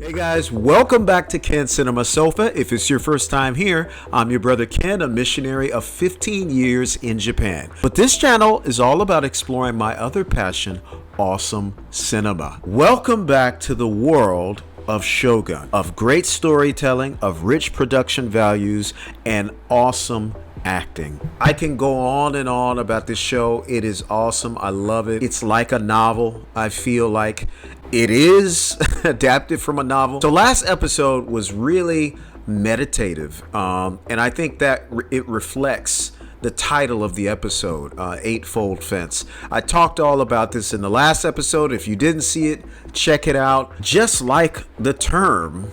Hey guys, welcome back to Ken Cinema Sofa. If it's your first time here, I'm your brother Ken, a missionary of 15 years in Japan. But this channel is all about exploring my other passion, awesome cinema. Welcome back to the world of Shogun, of great storytelling, of rich production values, and awesome acting. I can go on and on about this show. It is awesome. I love it. It's like a novel. I feel like it is adapted from a novel. So last episode was really meditative, and I think that it reflects the title of the episode, Eightfold Fence. I talked all about this in the last episode. If you didn't see it, check it out. Just like the term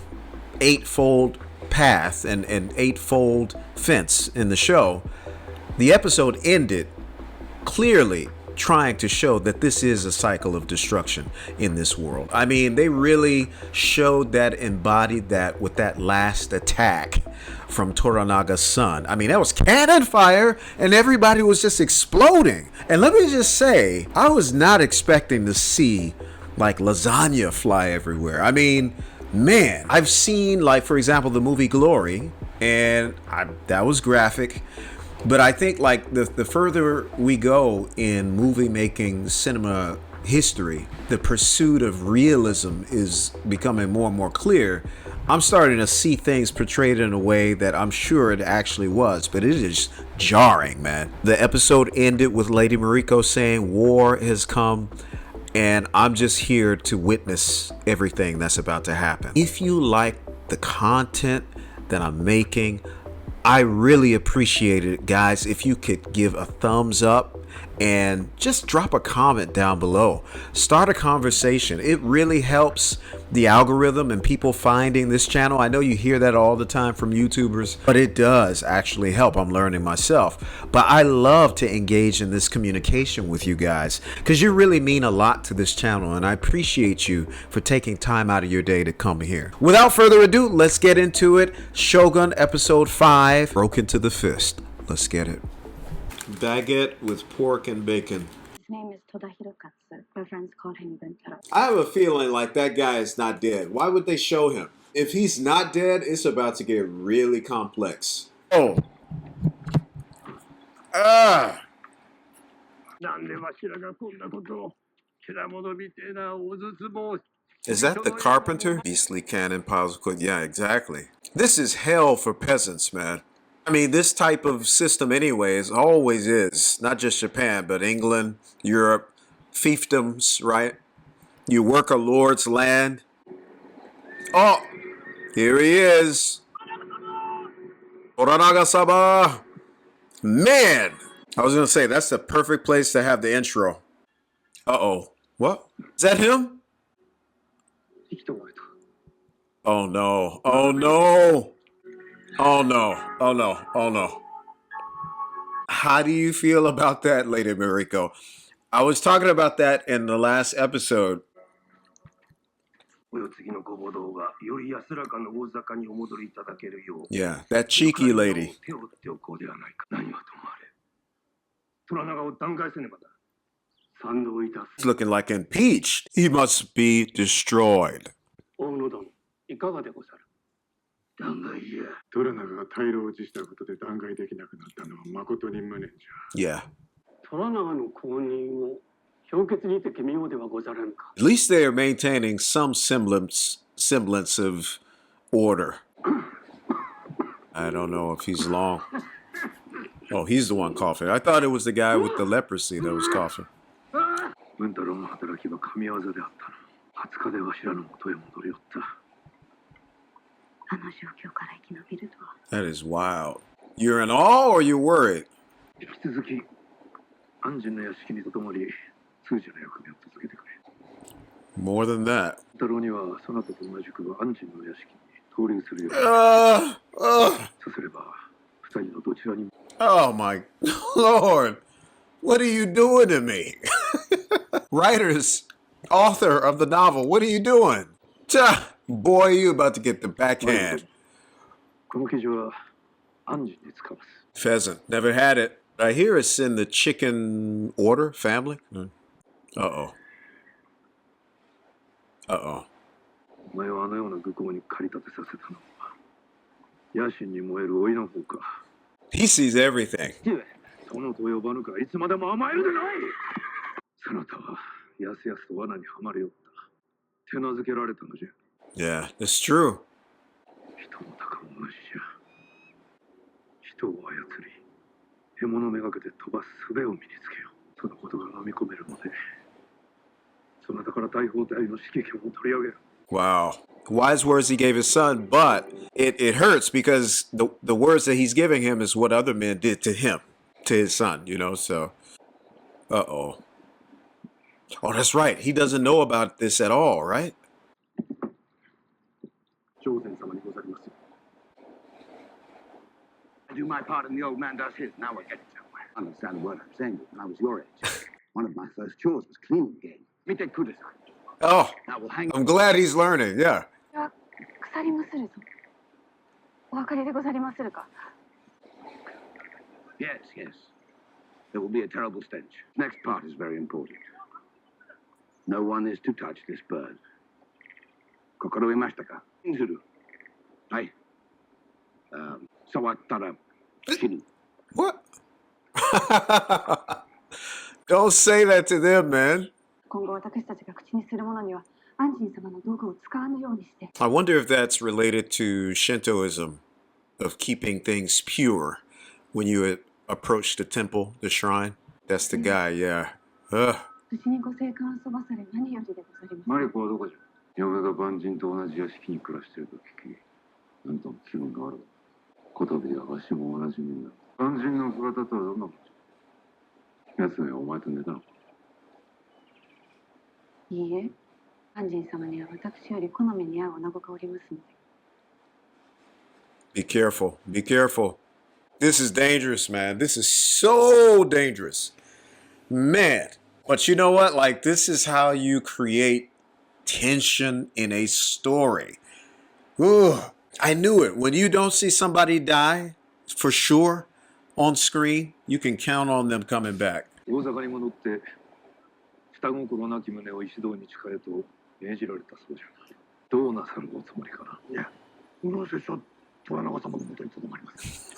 Eightfold Path and Eightfold Fence in the show, the episode ended clearly trying to show that this is a cycle of destruction in this world. I mean, they really showed that, embodied that with that last attack from Toranaga's son. I mean, that was cannon fire and everybody was just exploding. And let me just say, I was not expecting to see like lasagna fly everywhere. I mean, man, I've seen, like, for example, the movie Glory, and that was graphic. But I think like the further we go in movie making cinema history, the pursuit of realism is becoming more and more clear. I'm starting to see things portrayed in a way that I'm sure it actually was, but it is jarring, man. The episode ended with Lady Mariko saying war has come, and I'm just here to witness everything that's about to happen. If you like the content that I'm making, I really appreciate it, guys, if you could give a thumbs up and just drop a comment down below. Start a conversation. It really helps the algorithm and people finding this channel. I know you hear that all the time from YouTubers, but it does actually help. I'm learning myself. But I love to engage in this communication with you guys because you really mean a lot to this channel, and I appreciate you for taking time out of your day to come here. Without further ado, let's get into it. Shogun episode 5, Broken to the Fist. Let's get it. Baguette with pork and bacon. His name is Toda Hirokatsu. My friends call him Buntaro. I have a feeling like that guy is not dead. Why would they show him? If he's not dead, it's about to get really complex. Oh. Ah. Is that the carpenter? Beastly cannon piles of cook. Yeah, exactly. This is hell for peasants, man. I mean, this type of system anyways always is. Not just Japan, but England, Europe, fiefdoms, right? You work a lord's land. Oh, here he is. Toranaga-sama. Man, I was going to say, that's the perfect place to have the intro. Uh-oh. What? Is that him? Oh, no. Oh, no. Oh no, oh no, oh no. How do you feel about that, Lady Mariko? I was talking about that in the last episode. Yeah, that cheeky lady. He's looking like impeached. He must be destroyed. Yeah. At least they are maintaining some semblance of order. I don't know if he's long. Oh, he's the one coughing. I thought it was the guy with the leprosy that was coughing. That is wild. You're in awe or you're worried? More than that. Oh my Lord. What are you doing to me? Writers, author of the novel, what are you doing? Boy, you about to get the backhand. Pheasant. Never had it. I hear it's in the chicken order family. Uh-oh. Uh-oh. お前はあのような愚行に駆り立てさせたのは野心に燃える老いの方か。 He sees everything. 殿と呼ばぬかいつまでも甘えるでない。そなたはやすやすと罠にはまりよった。手なずけられたのじゃ。 Yeah, it's true. 人も高も同じじゃ。人を操り獲物めがけて飛ばす術を身につけよう。そのことが飲み込めるのでそなたから大砲隊の指揮権を取り上げる。 Wow. Wise words he gave his son, but it hurts because the words that he's giving him is what other men did to him, to his son, you know, so. Uh-oh. Oh, that's right. He doesn't know about this at all, right? 上天様にござりますよ。 I do my part and the old man does his. Now we're getting somewhere. I understand a word I'm saying, but when I was your age, one of my first chores was cleaning the game. Mite kudasai. Oh, Now we'll hang I'm glad he's learning, yeah. これは鎖むするぞ。お分かりでござりまするか。 Yes, yes. There will be a terrible stench. Next part is very important. No one is to touch this bird. 心得ましたか? する。はい。触ったら死ぬ。 What? Don't say that to them, man. 今後私たちが口にするものには安心様の道具を使わぬようにして。 I wonder if that's related to Shintoism of keeping things pure when you approach the temple, the shrine. That's the guy, yeah. 無事にご生還そばされ何よりでござります。マリコはどこじゃ。嫁が万人と同じ屋敷に暮らしていると聞き、なんとも気分が悪い。こたびはわしも同じになる。万人の姿とはどんなもんじゃ。奴めはお前と寝たのか。いいえ、安心様には私より好みに合う女子がおりますので。 Be careful. Be careful. This is dangerous, man. This is so dangerous. Man. But you know what? Like, this is how you create tension in a story. Ooh, I knew it. When you don't see somebody die, for sure, on screen, you can count on them coming back. 大阪に戻って下心なき旨を石堂に誓えと命じられたそうじゃ。どうなさるおつもりかな。いや、うろせさ虎長様のもとにとどまります。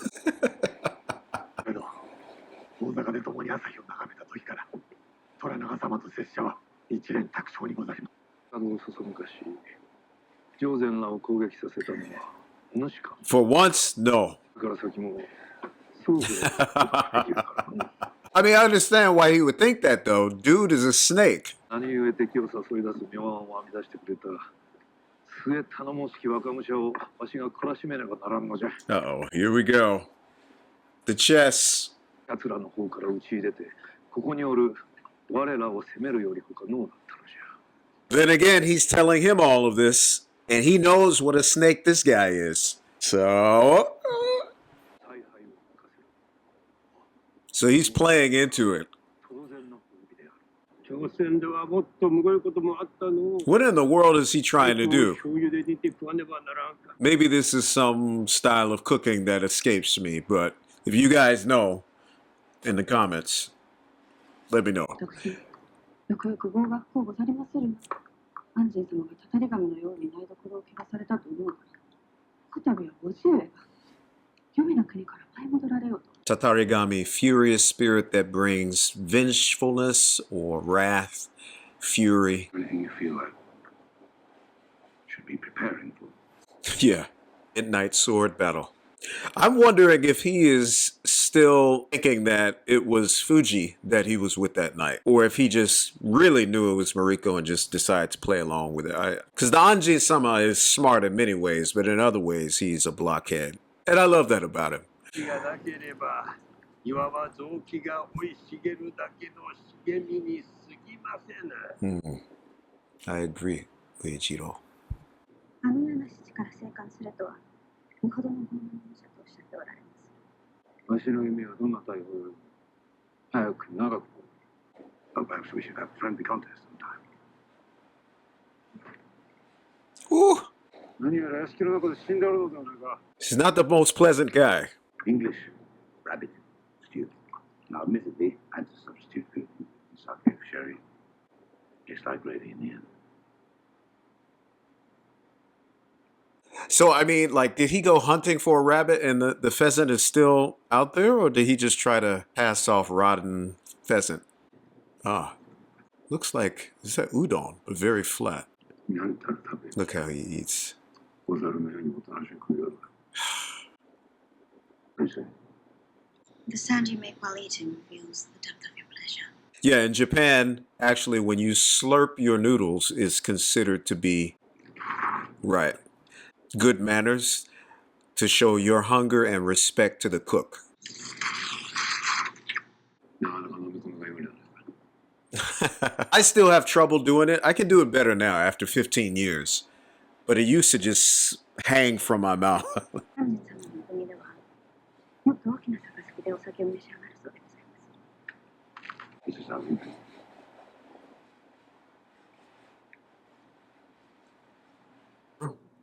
けど大阪で共に朝日を眺めた時から虎長様と拙者は一連卓勝にござります。あのそそ昔上善らを攻撃させたのはお主か。 For once, no. から先もそうできるからな。I mean, I understand why he would think that, though. Dude is a snake. 何故敵を誘い出す妙案を編み出してくれた末頼もしき若武者をわしが懲らしめねばならんのじゃ。 Uh-oh, here we go. The chess. 奴らの方から打ち入れてここにおる我らを攻めるより他のうなったのじゃ。 Then again, he's telling him all of this, and he knows what a snake this guy is. So he's playing into it. What in the world is he trying to do? Maybe this is some style of cooking that escapes me, but if you guys know in the comments, let me know. よくよく合学校ござりまする。安心様がたたり神のように台所を汚されたと思うから。こたびはおじ上が黄泉の国から舞い戻られようと。 TATARIGAMI, furious spirit that brings vengefulness or wrath, fury. Anything you feel like should be preparing for. Yeah, midnight sword battle. I'm wondering if he is still thinking that it was Fuji that he was with that night, or if he just really knew it was Mariko and just decided to play along with it. Because the Anjin-sama is smart in many ways, but in other ways, he's a blockhead. And I love that about him. I agree, Uichiro. あのような七から生還するとは、よほどの本物者とおっしゃっておられます。わしの夢はどんな逮捕より早く長く。 Oh, perhaps we should have a friendly contest sometime. Ooh, 何やら屋敷の中で死んでおるのではないか。 he's not the most pleasant guy. English, rabbit, stew. Now, admittedly, I had to substitute food and sake for sherry. Tastes like gravy in the end. So, I mean, like, did he go hunting for a rabbit and the pheasant is still out there, or did he just try to pass off rotten pheasant? Ah, looks like, is that udon, but very flat. 何たる食べ Look how he eats. 小猿のようにもたらし食いよる。何してん The sound you make while eating reveals the depth of your pleasure. Yeah, in Japan, actually, when you slurp your noodles is considered to be, right, good manners to show your hunger and respect to the cook. なかなか飲み込みがようになる。 I still have trouble doing it. I can do it better now after 15 years. But it used to just hang from my mouth. アンジン様のお国ではもっと大きな杯でお酒を召し上がるそうでございます。 This is how we do.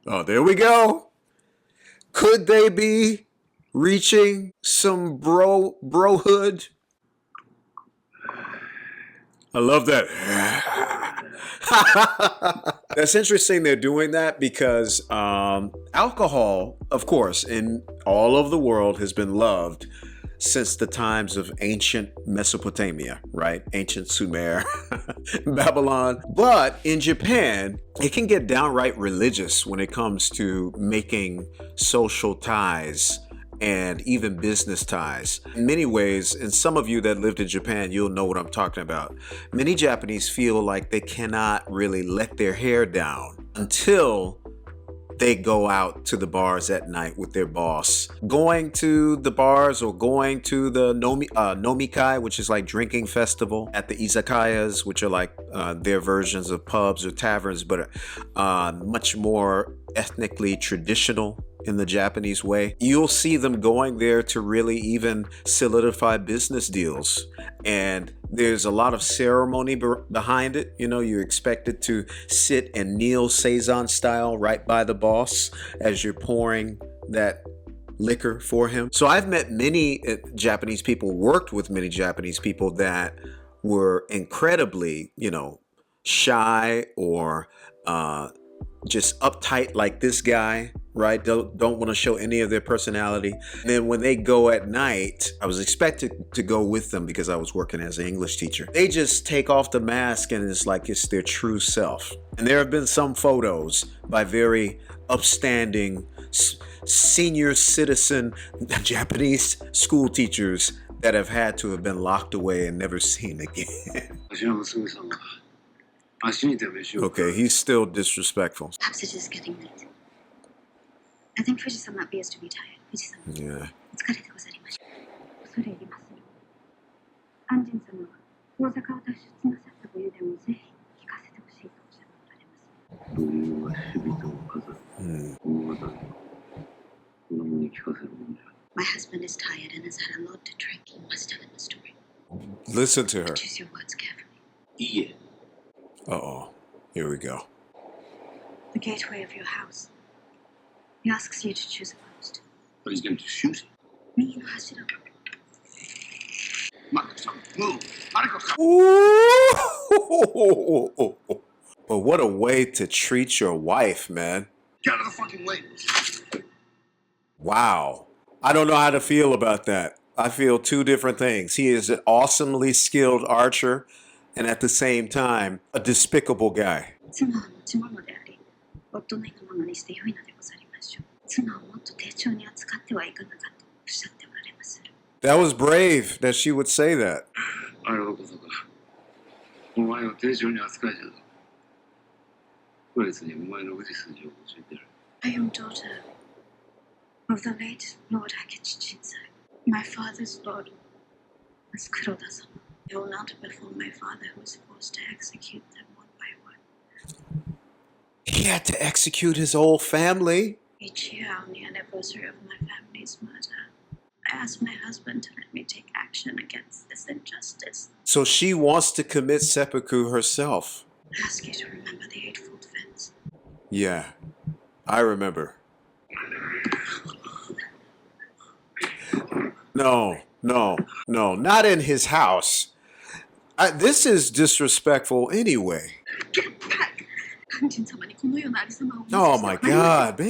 Oh, there we go. Could they be reaching some brohood? I love that. That's interesting they're doing that because alcohol, of course, in all of the world has been loved since the times of ancient Mesopotamia, right? Ancient Sumer, Babylon. But in Japan, it can get downright religious when it comes to making social ties and even business ties. In many ways, and some of you that lived in Japan, you'll know what I'm talking about. Many Japanese feel like they cannot really let their hair down until they go out to the bars at night with their boss. Going to the bars or going to the nomikai, which is like drinking festival, at the izakayas, which are like their versions of pubs or taverns, but much more ethnically traditional in the Japanese way. You'll see them going there to really even solidify business deals. And there's a lot of ceremony behind it. You know, you're expected to sit and kneel Seizan style right by the boss as you're pouring that liquor for him. So I've met many Japanese people, worked with many Japanese people that were incredibly, you know, shy or just uptight like this guy, right? Don't want to show any of their personality. And then when they go at night, I was expected to go with them because I was working as an English teacher. They just take off the mask and it's like it's their true self. And there have been some photos by very upstanding senior citizen Japanese school teachers that have had to have been locked away and never seen again. Okay, he's still disrespectful. Perhaps it is getting late. I think Fuji-san appears to be tired. Fuji-san. Yeah. 恐れ入りますよ。アンジン様は大阪を脱出なさったご由でもぜひ聞かせてほしいとおっしゃっておられます。どういうのが死人を飾る。物語を子供に聞かせるもんじゃ。 My husband is tired and has had a lot to drink. You must tell him the story. Listen to her. Choose your words carefully. いいえ。 Uh-oh. Here we go. The gateway of your house. He asks you to choose a post. But he's going to shoot it. 右の柱。 Marco-san, move! Marco-san! Ooh. But what a way to treat your wife, man. Get out of the fucking way! Wow. I don't know how to feel about that. I feel two different things. He is an awesomely skilled archer and at the same time, a despicable guy. 妻は持ち物であり、夫の意のままにして良いのでござりましょう。妻をもっと丁重に扱ってはいかがかとおっしゃっておられまする。 That was brave that she would say that. あれはこそか。お前を丁重に扱いじゃぞ。こいつにお前の腕筋を教えてやる。 I am daughter of the late Lord Akechi Shinsai. My father's lord was Kuroda-sama. I will not perform my father who was forced to execute them one by one. He had to execute his whole family. Each year on the anniversary of my family's murder, I ask my husband to let me take action against this injustice. So she wants to commit seppuku herself. I ask you to remember the Eightfold Fence. Yeah, I remember. No, not in his house. This is disrespectful anyway. Get back! 肝心様にこのようなありさまをお見せ Oh しては my なりませ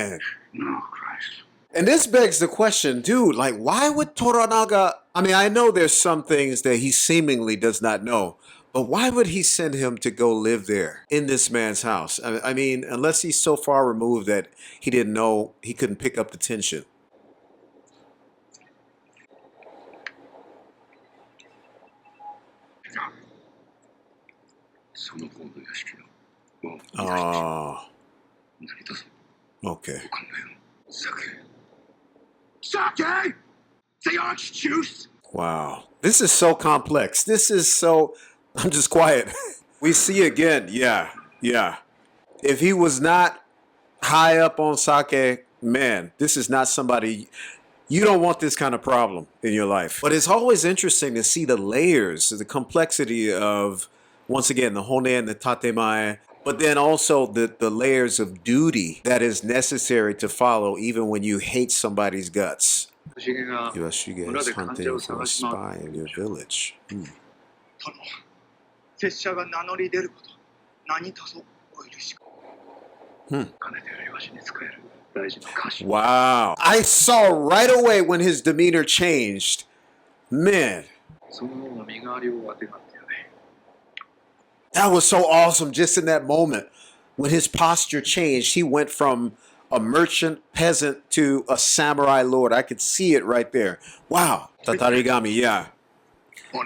ん。 God, man. No, Christ. And this begs the question, dude, like, why would Toranaga? I mean, I know there's some things that he seemingly does not know, but why would he send him to go live there in this man's house? I mean, unless he's so far removed that he didn't know, he couldn't pick up the tension. その方の屋敷のもう Oh, 何とぞ okay. お考えの酒 Sake! The archjuice! Wow. This is so complex. This is so. I'm just quiet. We see again. Yeah. Yeah. If he was not high up on sake, man, this is not somebody. You don't want this kind of problem in your life. But it's always interesting to see the layers, the complexity of, once again, the hone and the tatemae, but then also the layers of duty that is necessary to follow even when you hate somebody's guts. 私が Yoshige 村 is で患者を hunting for a 探し回 spy って in your village. 殿、拙者が名乗り出ること、何とぞお許しく。金でよりわしに使える大事な歌手 Wow. I saw right away when his demeanor changed. Man, その方が身代わりをあてがってやれ that was so awesome just in that moment. When his posture changed, he went from a merchant peasant to a samurai lord. I could see it right there. Wow. Tatarigami, yeah.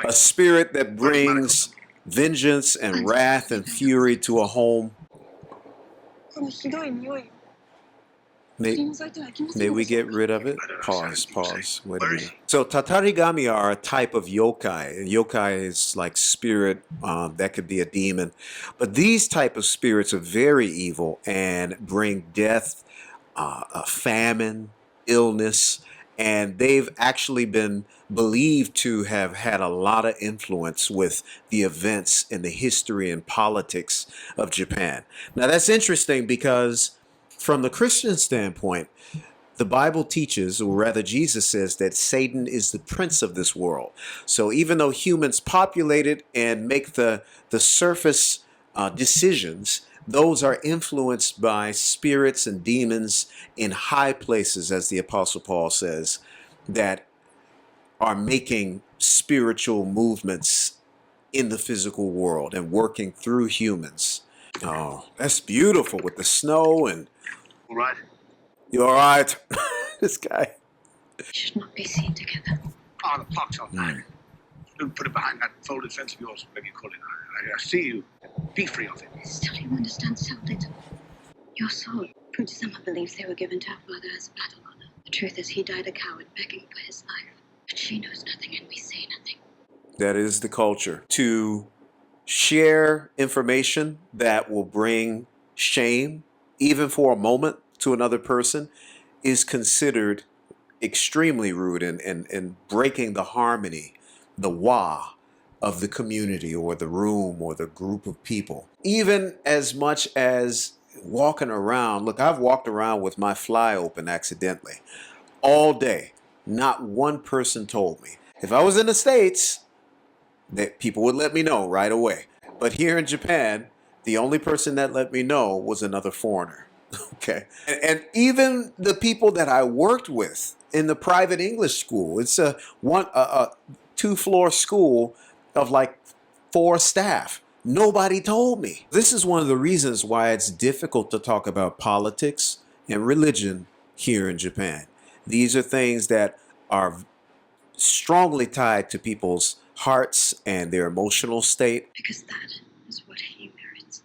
A spirit that brings vengeance and wrath and fury to a home. このひどい匂いを May, 取り除いてはいけません may で we しょう get か。 rid of it? Pause. Wait a minute. So tatarigami are a type of yokai. And yokai is like spirit. That could be a demon. But these type of spirits are very evil and bring death, a famine, illness. And they've actually been believed to have had a lot of influence with the events and the history and politics of Japan. Now that's interesting because from the Christian standpoint, the Bible teaches, or rather Jesus says, that Satan is the prince of this world. So even though humans populate it and make the surface decisions, those are influenced by spirits and demons in high places, as the Apostle Paul says, that are making spiritual movements in the physical world and working through humans. Oh, that's beautiful with the snow and... All right. You all right? This guy. We should not be seen together. Ah, the clock's on that. Don't put it behind that folded fence of yours, whatever you call it. I see you. Be free of it. Still, you understand so little. Your soul. Fuji-sama believes they were given to her father as battle honor. The truth is, he died a coward, begging for his life. But she knows nothing, and we say nothing. That is the culture. To share information that will bring shame, even for a moment, to another person is considered extremely rude and breaking the harmony, the wa of the community or the room or the group of people. Even as much as walking around. Look, I've walked around with my fly open accidentally all day. Not one person told me. If I was in the States, that people would let me know right away. But here in Japan, the only person that let me know was another foreigner. Okay. And even the people that I worked with in the private English school, it's a 2-floor school of like 4 staff. Nobody told me. This is one of the reasons why it's difficult to talk about politics and religion here in Japan. These are things that are strongly tied to people's hearts and their emotional state. Because that is what he merits.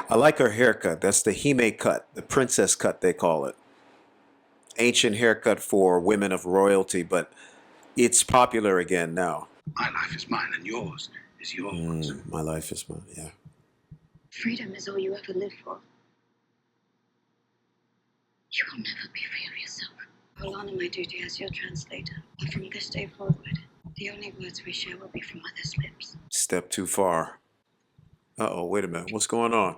I like her haircut. That's the hime cut, the princess cut, they call it. Ancient haircut for women of royalty, but it's popular again now. My life is mine and yours is yours. My life is mine, yeah. Freedom is all you ever live for. You will never be free of yourself. I will honor my duty as your translator, but from this day forward, the only words we share will be from others' lips. Step too far. Uh-oh, wait a minute. What's going on?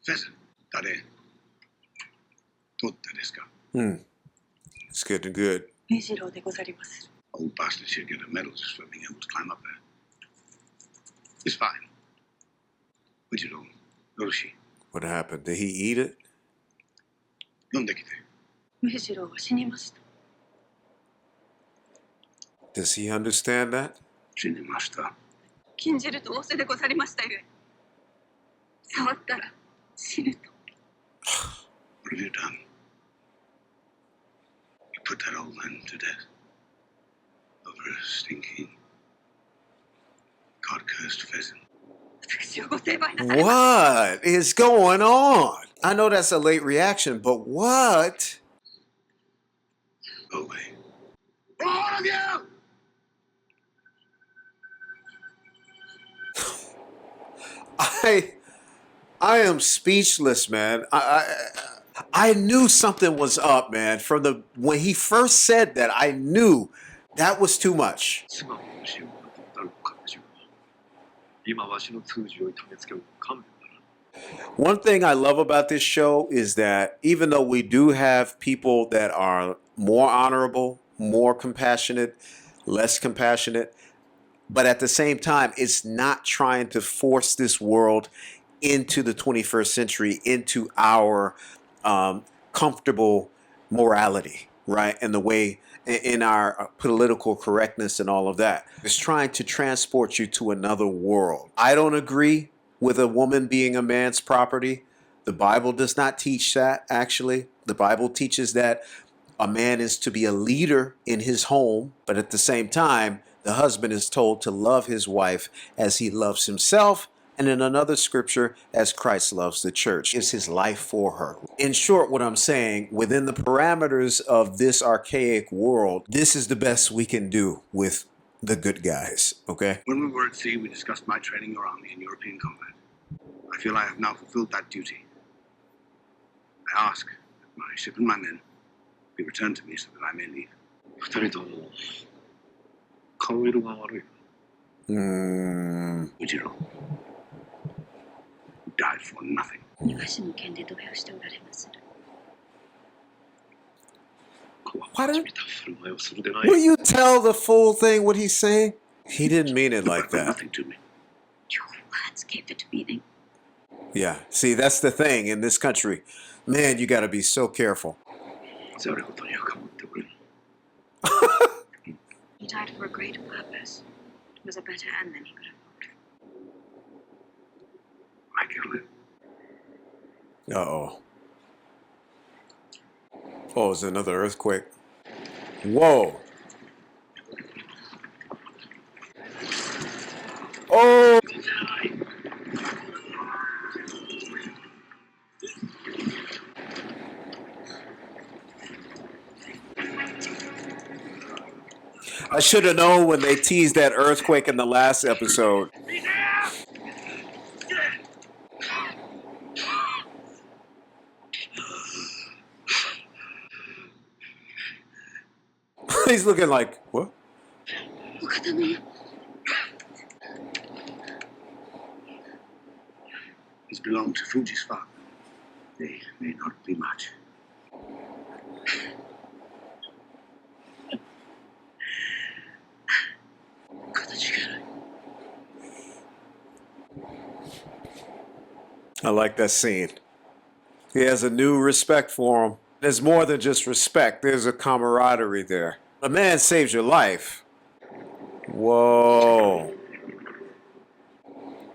Pheasant, Dare. Totte desu ka? It's good and good. 目白でござります。 Old bastard should get a medal just for being able to climb up there. It's fine. うちのよろしい。 What happened? Did he eat it? 飲んできて。目白は死にました。 Does he understand that? 死にました。禁じると仰せでござりましたゆえ。触ったら死ぬと。What have you done? You put that old man to death over a stinking, God-cursed pheasant. 私をご成敗なされました。 What is going on? I know that's a late reaction, but what? Go away. All of you! I am speechless, man. I knew something was up, man. When he first said that, I knew that was too much. 妻を失うことになるかもしれない。今わしの通じを痛めつける勘弁だな。 One thing I love about this show is that even though we do have people that are more honorable, more compassionate, less compassionate, but at the same time, it's not trying to force this world into the 21st century, into our comfortable morality, right? And the way in our political correctness and all of that. It's trying to transport you to another world. I don't agree with a woman being a man's property. The Bible does not teach that, actually. The Bible teaches that a man is to be a leader in his home, but at the same time, the husband is told to love his wife as he loves himself, and in another scripture, as Christ loves the church. Is his life for her. In short, what I'm saying, within the parameters of this archaic world, this is the best we can do with the good guys, okay? When we were at sea, we discussed my training your army in European combat. I feel I have now fulfilled that duty. I ask that my ship and my men be returned to me so that I may leave. 二人とも顔色が悪い。Ujiro, you died for nothing. 庭師の剣で土俵しておられまする。怖く見た振る舞いをするでない。 Will you tell the full thing what he's saying? He didn't mean it You like brought that. nothing to me. Your words gave it meaning. Yeah, see, that's the thing in this country. Man, you got to be so careful. それほどにはかまってくれん。 He died for a greater purpose. It was a better end than he could have hoped for. I killed him. Uh-oh. Oh, it's another earthquake. Whoa. Oh! I should have known when they teased that earthquake in the last episode. He's looking like, what? These belong to Fuji's father. They may not be much. I like that scene. He has a new respect for him. There's more than just respect. There's a camaraderie there. A man saves your life. Whoa.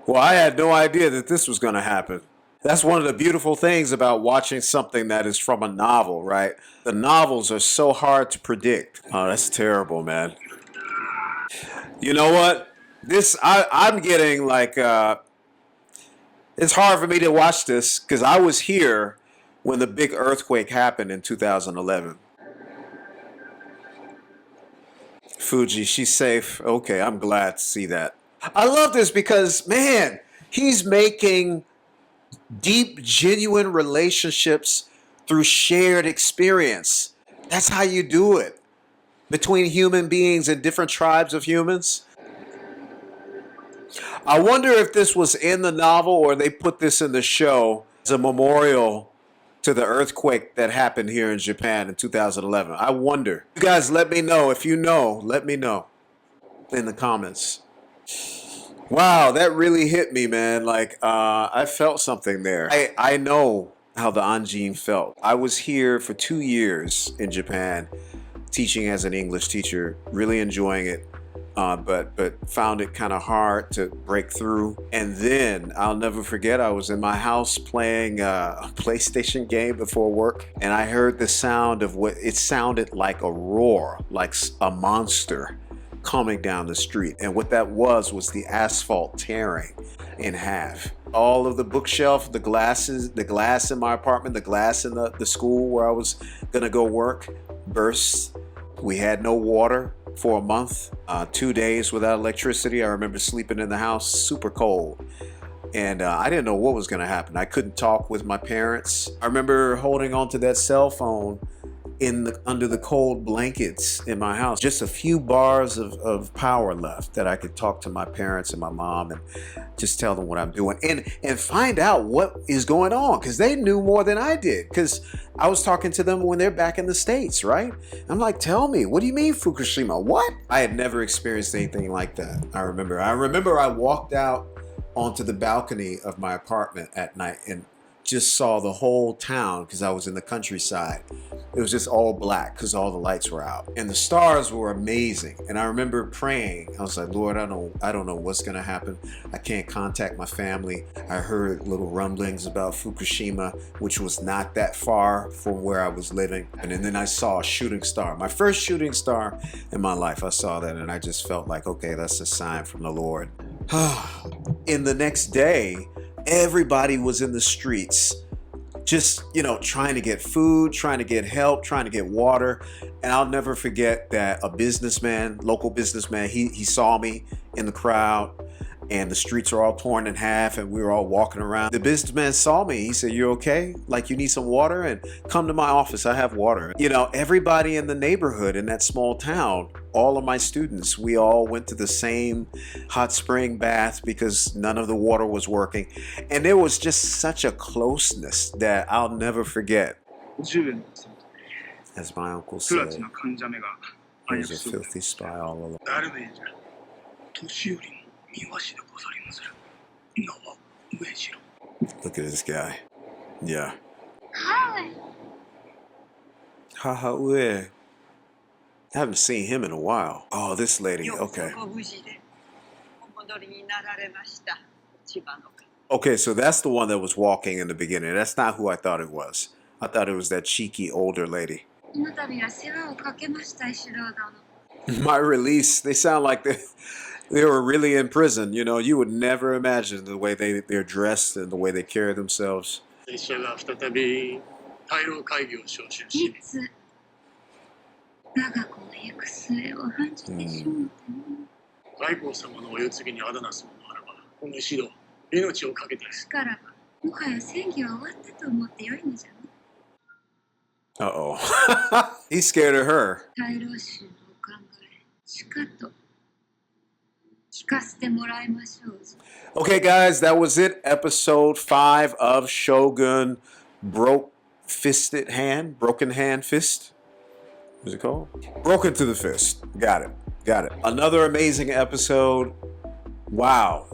Well, I had no idea that this was going to happen. That's one of the beautiful things about watching something that is from a novel, right? The novels are so hard to predict. Oh, that's terrible, man. You know what? I'm getting like, it's hard for me to watch this because I was here when the big earthquake happened in 2011. Fuji, she's safe. Okay, I'm glad to see that. I love this because, man, he's making deep, genuine relationships through shared experience. That's how you do it. Between human beings and different tribes of humans. I wonder if this was in the novel or they put this in the show as a memorial to the earthquake that happened here in Japan in 2011. I wonder. You guys let me know. If you know, let me know in the comments. Wow, that really hit me, man. Like, I felt something there. I know how the Anjin felt. I was here for 2 years in Japan, teaching as an English teacher, really enjoying it, but found it kind of hard to break through. And then I'll never forget, I was in my house playing a PlayStation game before work, and I heard the sound of what it sounded like, a roar, like a monster coming down the street. And what that was the asphalt tearing in half. All of the bookshelf, the glass in my apartment, the glass in the school where I was gonna go work burst. We had no water for a month, 2 days without electricity. I remember sleeping in the house, super cold. And I didn't know what was gonna happen. I couldn't talk with my parents. I remember holding onto that cell phone under the cold blankets in my house. Just a few bars of power left that I could talk to my parents and my mom and just tell them what I'm doing and find out what is going on, because they knew more than I did, because I was talking to them when they're back in the States, right? I'm like, tell me, what do you mean Fukushima? What? I had never experienced anything like that. I remember I walked out onto the balcony of my apartment at night and just saw the whole town, because I was in the countryside. It was just all black because all the lights were out, and the stars were amazing. And I remember praying. I was like, Lord, I don't know what's gonna happen. I can't contact my family. I heard little rumblings about Fukushima, which was not that far from where I was living. And then I saw a shooting star, my first shooting star in my life. I saw that, and I just felt like, okay, that's a sign from the Lord. In the next day, everybody was in the streets, just, trying to get food, trying to get help, trying to get water. And I'll never forget that a local businessman, he saw me in the crowd, and the streets are all torn in half, and we were all walking around. The businessman saw me. He said, "You okay? Like, you need some water? And come to my office. I have water." Everybody in the neighborhood in that small town, all of my students, we all went to the same hot spring bath because none of the water was working. And there was just such a closeness that I'll never forget. 10円のその As my uncle クラ said, チの患者目が there's a filthy spy all along. 誰の家じゃ年寄りの三輪氏でござりまする名は上次郎 Look at this guy. Yeah. Hi. Hahaue. I haven't seen him in a while. Oh, this lady. Okay. ご無事でお戻りになられました千葉の Okay, so that's the one that was walking in the beginning. That's not who I thought it was. I thought it was that cheeky older lady. この度は世話をかけました石郎殿 My release, they sound like they were really in prison. You would never imagine the way they're dressed and the way they carry themselves. 拙者が再び大老会議を招集しいつ我が子の行く末を判じてしもうてね外公様のお世継ぎにあだなすものならばこの一度命をかけてしからばもはや戦議は終わったと思ってよいのじゃね Uh-oh. He's scared of her. 大老衆のお考えしかと聞かせてもらいましょうぞ Okay, guys, that was it. Episode 5 of Shogun Broken Hand Fist. What's it called? Broken to the Fist. Got it. Another amazing episode. Wow.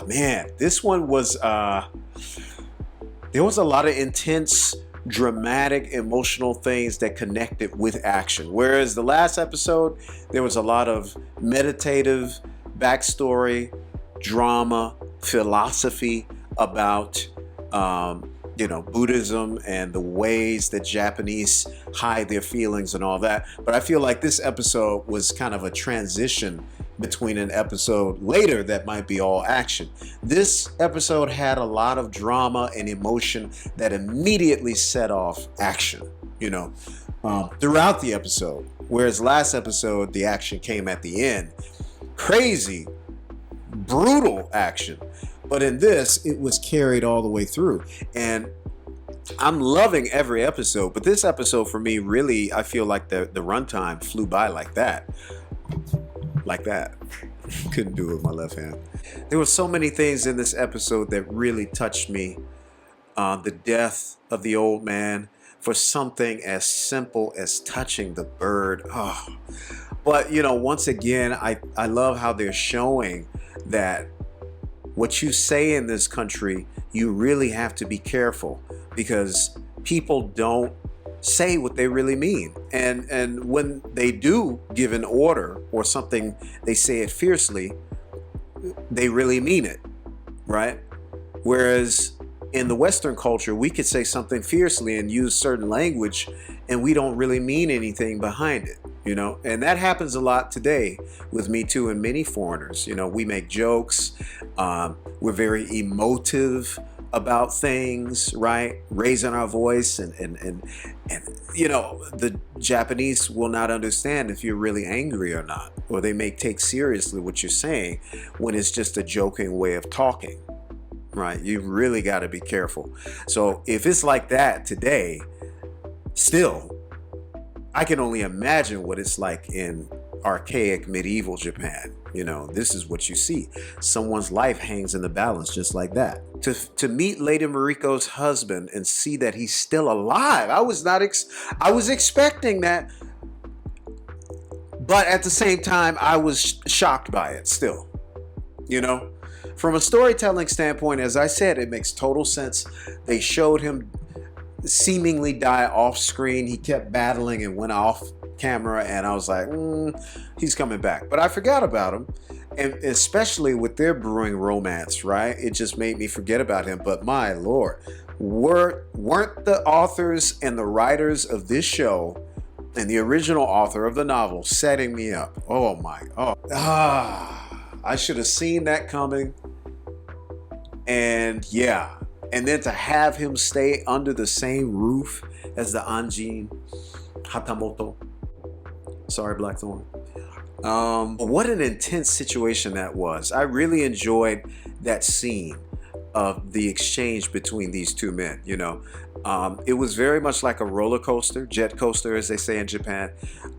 Man, this one was, there was a lot of intense, dramatic, emotional things that connected with action. Whereas the last episode, there was a lot of meditative backstory, drama, philosophy about Buddhism and the ways that Japanese hide their feelings and all that. But I feel like this episode was kind of a transition between an episode later that might be all action. This episode had a lot of drama and emotion that immediately set off action, throughout the episode. Whereas last episode, the action came at the end. Crazy, brutal action. But in this, it was carried all the way through. And I'm loving every episode. But this episode for me, really, I feel like the runtime flew by like that. Like that. Couldn't do it with my left hand. There were so many things in this episode that really touched me. The death of the old man, for something as simple as touching the bird. But, once again, I love how they're showing that what you say in this country, you really have to be careful, because people don't say what they really mean. And when they do give an order or something, they say it fiercely, they really mean it, right? Whereas in the Western culture, we could say something fiercely and use certain language, and we don't really mean anything behind it, you know? And that happens a lot today with Me Too and many foreigners. You know, we make jokes, we're very emotive about things, right? Raising our voice, and you know, the Japanese will not understand if you're really angry or not, or they may take seriously what you're saying when it's just a joking way of talking, right? You really got to be careful. So if it's like that today, still, I can only imagine what it's like in archaic medieval Japan. You know, this is what you see. Someone's life hangs in the balance just like that. To meet Lady Mariko's husband and see that he's still alive, I was expecting that, but at the same time, I was shocked by it still. You know, from a storytelling standpoint, as I said, it makes total sense. They showed him seemingly die off screen. He kept battling and went off camera, and I was like, he's coming back. But I forgot about him, and especially with their brewing romance, right? It just made me forget about him. But my Lord, weren't the authors and the writers of this show and the original author of the novel setting me up? I should have seen that coming. And yeah, and then to have him stay under the same roof as the Anjin Hatamoto. Sorry, Blackthorn. What an intense situation that was. I really enjoyed that scene of the exchange between these two men. You know, it was very much like a roller coaster, jet coaster, as they say in Japan.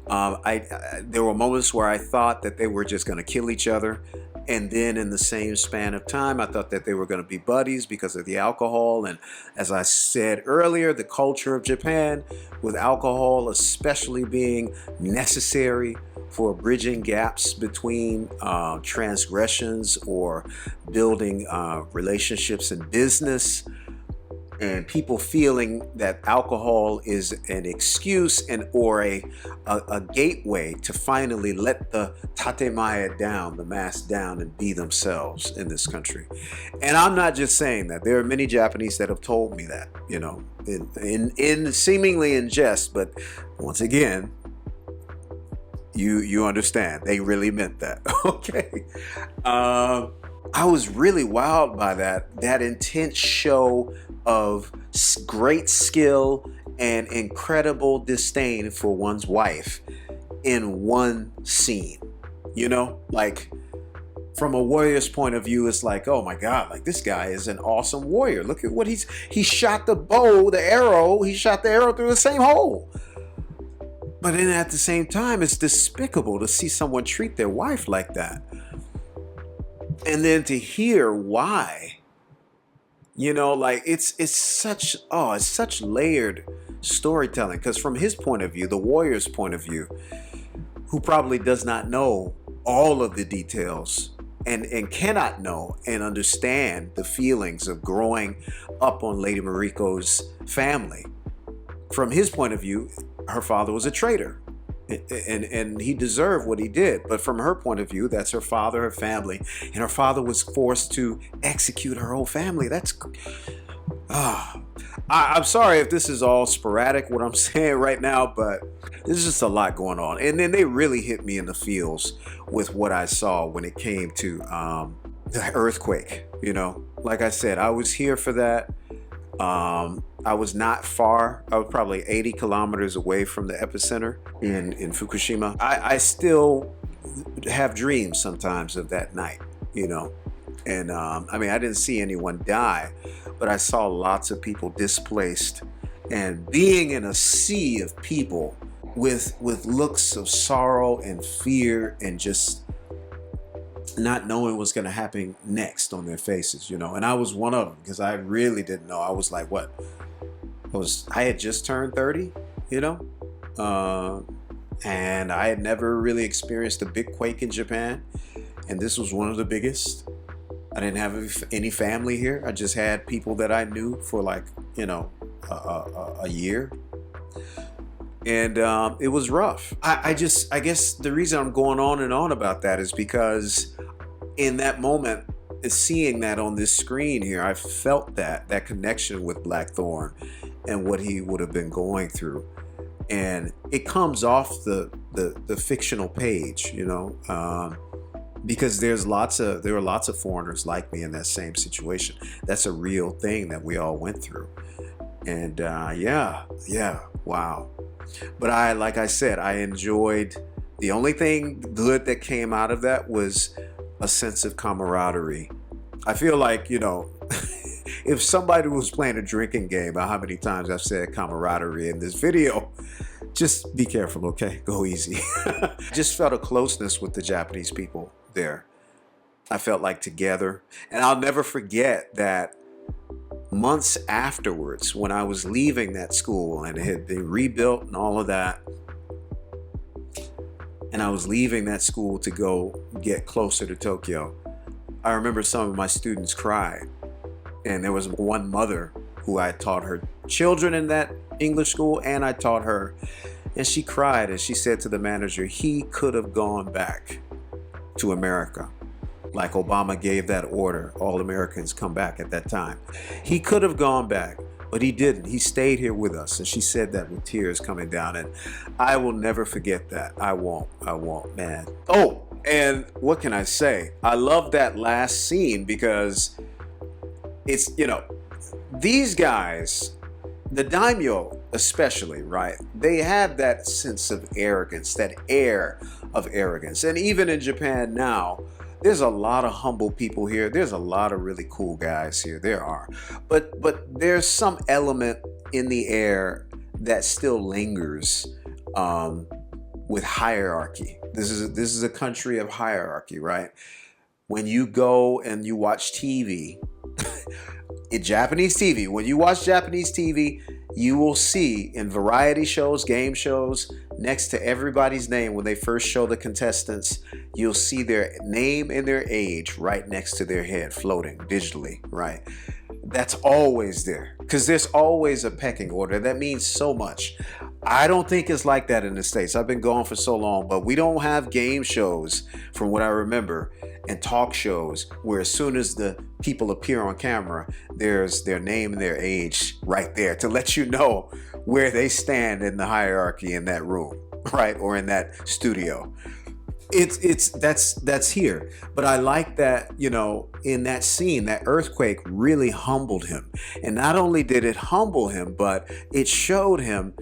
There were moments where I thought that they were just going to kill each other. And then in the same span of time, I thought that they were going to be buddies because of the alcohol. And as I said earlier, the culture of Japan, with alcohol especially being necessary for bridging gaps between transgressions or building relationships in business, and people feeling that alcohol is an excuse or a gateway to finally let the tatemaya down, the mask down, and be themselves in this country. And I'm not just saying that. There are many Japanese that have told me that, you know, in seemingly in jest, but once again, you understand, they really meant that. Okay. I was really wowed by that intense show of great skill and incredible disdain for one's wife in one scene. You know, like from a warrior's point of view, it's like, oh my God, like this guy is an awesome warrior. Look at what he shot the bow, the arrow, he shot the arrow through the same hole. But then at the same time, it's despicable to see someone treat their wife like that. And then to hear why, you know, like it's such layered storytelling. Because from his point of view, the warrior's point of view, who probably does not know all of the details and cannot know and understand the feelings of growing up on Lady Mariko's family. From his point of view, her father was a traitor. And he deserved what he did. But from her point of view, that's her father, her family. And her father was forced to execute her whole family. That's... I'm sorry if this is all sporadic, what I'm saying right now, but there's just a lot going on. And then they really hit me in the feels with what I saw when it came to the earthquake. You know, like I said, I was here for that. I was not far. I was probably 80 kilometers away from the epicenter in Fukushima. I still have dreams sometimes of that night, you know. And I mean, I didn't see anyone die, but I saw lots of people displaced, and being in a sea of people with looks of sorrow and fear and just not knowing what's going to happen next on their faces, you know. And I was one of them, because I really didn't know. I was like, what? I had just turned 30, you know, and I had never really experienced a big quake in Japan, and this was one of the biggest. I didn't have any family here. I just had people that I knew for like, a year. And it was rough. I guess the reason I'm going on and on about that is because in that moment, seeing that on this screen here, I felt that connection with Blackthorn and what he would have been going through. And it comes off the fictional page, because there were lots of foreigners like me in that same situation. That's a real thing that we all went through. And wow. But like I said, I enjoyed, the only thing good that came out of that was a sense of camaraderie. I feel like, if somebody was playing a drinking game, about how many times I've said camaraderie in this video, just be careful, okay? Go easy. Just felt a closeness with the Japanese people there. I felt like together. And I'll never forget that months afterwards, when I was leaving that school and it had been rebuilt and all of that, and I was leaving that school to go get closer to Tokyo, I remember some of my students cried. And there was one mother who I taught her children in that English school, and I taught her. And she cried and she said to the manager, he could have gone back to America. Like Obama gave that order, all Americans come back at that time. He could have gone back, but he didn't. He stayed here with us. And she said that with tears coming down. And I will never forget that. I won't, man. Oh, and what can I say? I love that last scene because it's, these guys, the daimyo especially, right? They have that sense of arrogance, that air of arrogance. And even in Japan now, there's a lot of humble people here. There's a lot of really cool guys here. There are. But there's some element in the air that still lingers with hierarchy. This is a country of hierarchy, right? When you go and you watch TV, in Japanese TV, when you watch Japanese TV, you will see in variety shows, game shows, next to everybody's name, when they first show the contestants, you'll see their name and their age right next to their head, floating digitally, right? That's always there because there's always a pecking order. That means so much. I don't think it's like that in the States. I've been gone for so long, but we don't have game shows, from what I remember, and talk shows where as soon as the people appear on camera, there's their name and their age right there to let you know where they stand in the hierarchy in that room, right? Or in that studio. That's here. But I like that, in that scene, that earthquake really humbled him. And not only did it humble him, but it showed him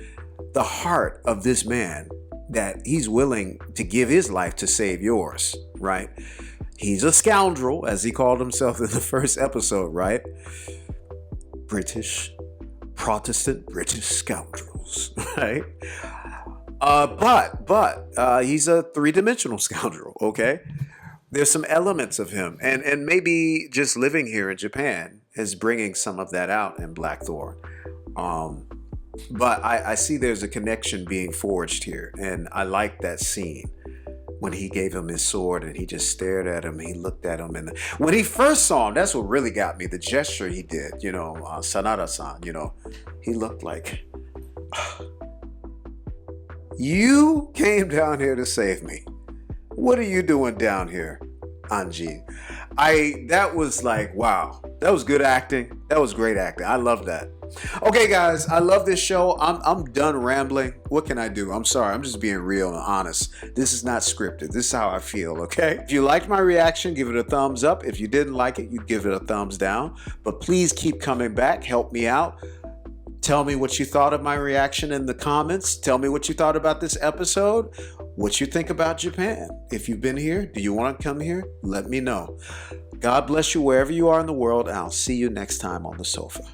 the heart of this man, that he's willing to give his life to save yours, right? He's a scoundrel, as he called himself in the first episode, right? Protestant British scoundrels, right? But he's a three-dimensional scoundrel, okay? There's some elements of him, and maybe just living here in Japan is bringing some of that out in Blackthorn. But I see there's a connection being forged here, and I like that scene when he gave him his sword and he just stared at him. He looked at him, and when he first saw him, that's what really got me. The gesture he did, Sanada-san, he looked like, you came down here to save me. What are you doing down here, Anjin? That was like, wow, that was good acting. That was great acting. I love that. Okay, guys, I love this show. I'm done rambling. What can I do? I'm sorry. I'm just being real and honest. This is not scripted. This is how I feel, okay? If you liked my reaction, give it a thumbs up. If you didn't like it, you give it a thumbs down. But please keep coming back. Help me out. Tell me what you thought of my reaction in the comments. Tell me what you thought about this episode. What you think about Japan. If you've been here, do you want to come here? Let me know. God bless you wherever you are in the world, and I'll see you next time on the sofa.